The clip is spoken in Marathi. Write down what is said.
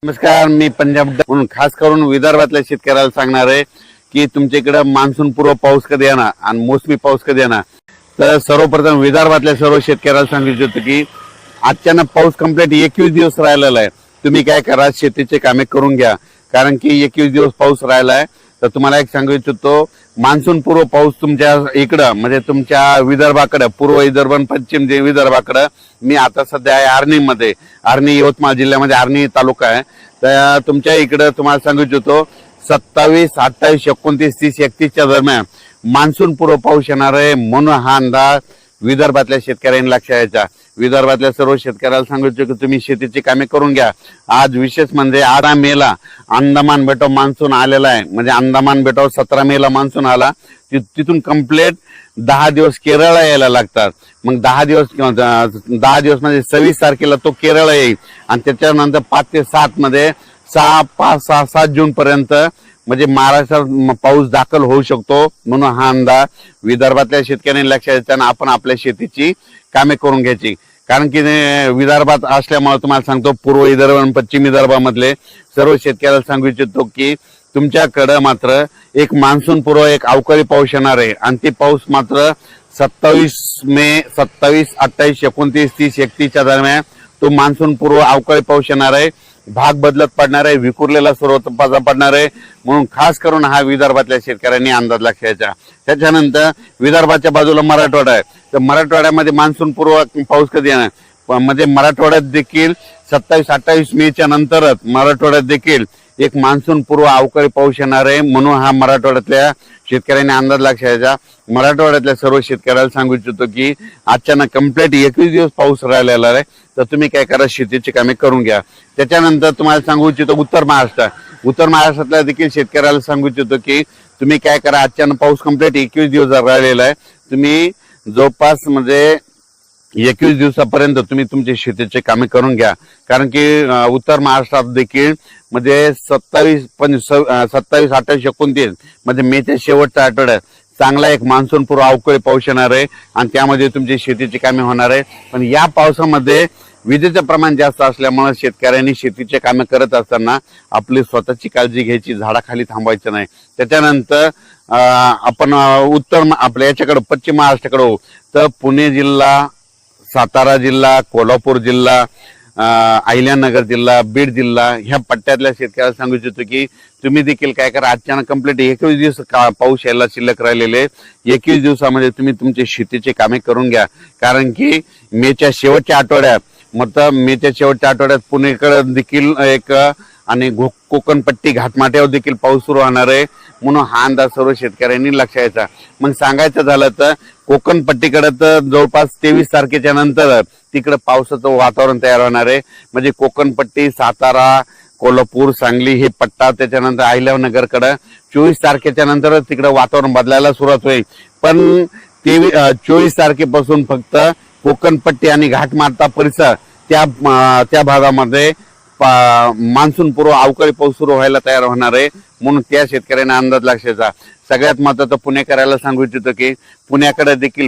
नमस्कार, मी पंजाब म्हणून खास करून विदर्भातल्या शेतकऱ्याला सांगणार आहे की तुमच्या इकडे मान्सून पूर्व पाऊस कधी येणार आणि मोसमी पाऊस कधी येणार. तर सर्वप्रथम विदर्भातल्या सर्व शेतकऱ्याला सांगू इच्छितो की अचानक पाऊस कंप्लीट 21 दिवस राहिलेला आहे. तुम्ही काय करा, शेतीचे कामे करून घ्या, कारण की 21 दिवस पाऊस राहिला आहे. तर तुम्हाला एक सांगू इच्छितो, मान्सून पूर्व पाऊस तुमच्या इकडं म्हणजे तुमच्या विदर्भाकडे, पूर्व विदर्भ आणि पश्चिम विदर्भाकडे. मी आता सध्या आहे आर्णीमध्ये, आर्णी यवतमाळ जिल्ह्यामध्ये आर्णी तालुका आहे. तर तुमच्या इकडं तुम्हाला सांगू इच्छितो 27, 28, 29, 30, 31च्या दरम्यान मान्सून पूर्व पाऊस येणार आहे, म्हणून हा अंदाज विदर्भातल्या शेतकऱ्यांनी लक्षात घ्यायचा. विदर्भातल्या सर्व शेतकऱ्याला सांगू इच्छितो की तुम्ही शेतीची कामे करून घ्या. आज विशेष म्हणजे 18 मेला अंदमान बेटावर मान्सून आलेला आहे. म्हणजे अंदमान बेटावर 17 मेला मान्सून आला, तिथून कंप्लीट 10 दिवस केरळला यायला लागतात. मग 10 दिवस म्हणजे 26 तारखेला तो केरळ येईल आणि त्याच्यानंतर 5 ते 7 मध्ये 7 जून पर्यंत म्हणजे महाराष्ट्रात पाऊस दाखल होऊ शकतो. म्हणून हा अंदाज विदर्भातल्या शेतकऱ्यांनी लक्षात घ्यायचा आणि आपण आपल्या शेतीची कामे करून घ्यायची. कारण की विदर्भात असल्यामुळे तुम्हाला सांगतो, पूर्व विदर्भ आणि पश्चिम विदर्भामधले सर्व शेतकऱ्याला सांगू इच्छितो की तुमच्याकडे मात्र एक मान्सून पूर्व एक अवकाळी पाऊस येणार आहे आणि ते पाऊस मात्र 27 मे, 27, 28, 29, 30, 31च्या दरम्यान तो मान्सून पूर्व अवकाळी पाऊस येणार आहे. भाग बदलत पडणार आहे, विखुरलेला स्वरूपाचा पडणार आहे. म्हणून खास करून हा विदर्भातल्या शेतकऱ्यांनी अंदाज लक्षायचा. त्याच्यानंतर विदर्भाच्या बाजूला मराठवाडा आहे. तर मराठवाड्यामध्ये मान्सून पूर्व पाऊस कधी येणार, म्हणजे मराठवाड्यात देखील 27, 28 मेच्या नंतरच मराठवाड्यात देखील एक मान्सून पूर्व अवकाळी पाऊस येणार आहे. म्हणून हा मराठवाड्यातल्या शेतकऱ्यांनी अंदाज लक्षायचा. मराठवाड्यातल्या सर्व शेतकऱ्याला सांगू इच्छितो की अचानक कंप्लीट 21 दिवस पाऊस राहिलेला आहे. तर तुम्ही काय करा, शेतीची कामे करून घ्या. त्याच्यानंतर तुम्हाला सांगू इच्छितो उत्तर महाराष्ट्रातल्या देखील शेतकऱ्याला सांगू इच्छितो की तुम्ही काय करा, अचानक पाऊस कंप्लीट 21 दिवस राहिलेला आहे. तुम्ही जवळपास म्हणजे 21 दिवसापर्यंत तुम्ही तुमची शेतीचे कामे करून घ्या. कारण की उत्तर महाराष्ट्रात देखील म्हणजे 27, 28, 29 म्हणजे मेच्या शेवटच्या आठवड्यात चांगला एक मान्सून पूर्व अवकाळी पाऊस येणार आहे आणि त्यामध्ये तुमची शेतीची कामे होणार आहे. पण या पावसामध्ये विजेचं प्रमाण जास्त असल्यामुळे शेतकऱ्यांनी शेतीचे कामे करत असताना आपली स्वतःची काळजी घ्यायची, झाडाखाली थांबायचं नाही. त्याच्यानंतर आपण आपल्या याच्याकडे पश्चिम महाराष्ट्राकडे होऊ तर पुणे जिल्हा, सातारा जिल्हा, कोल्हापूर जिल्हा, अहिल्यानगर जिल्हा, बीड जिल्हा ह्या पट्ट्यातल्या शेतकऱ्याला सांगू इच्छितो की तुम्ही देखील काय करा, अचानक कंप्लीट 21 दिवस पाऊस यायला शिल्लक राहिलेले 21 दिवसामध्ये तुम्ही तुमची शेतीची कामे करून घ्या. कारण की मेच्या शेवटच्या आठवड्यात पुणेकडे देखील एक आणि कोकणपट्टी घाटमाट्यावर देखील पाऊस सुरू होणार आहे. म्हणून हा अंदाज सर्व शेतकऱ्यांनी लक्षात घ्यायचा. मग सांगायचं झालं तर कोकणपट्टीकडे तर जवळपास 23 तारखेच्या नंतर तिकडे पावसाचं वातावरण तयार होणार आहे. म्हणजे कोकणपट्टी, सातारा, कोल्हापूर, सांगली हे पट्टा, त्याच्यानंतर अहिल्यानगरकडे 24 तारखेच्या नंतर तिकडे वातावरण बदलायला सुरुवात होईल. पण 24 तारखेपासून फक्त कोकणपट्टी आणि घाटमाटा परिसर त्या भागामध्ये मान्सून पूर्व अवकाळी पाऊस सुरू व्हायला तयार होणार आहे. म्हणून त्या शेतकऱ्यांना अंदाज लक्षाचा. सगळ्यात महत्वाचं पुणेकराला सांगू इच्छितो की पुण्याकडे देखील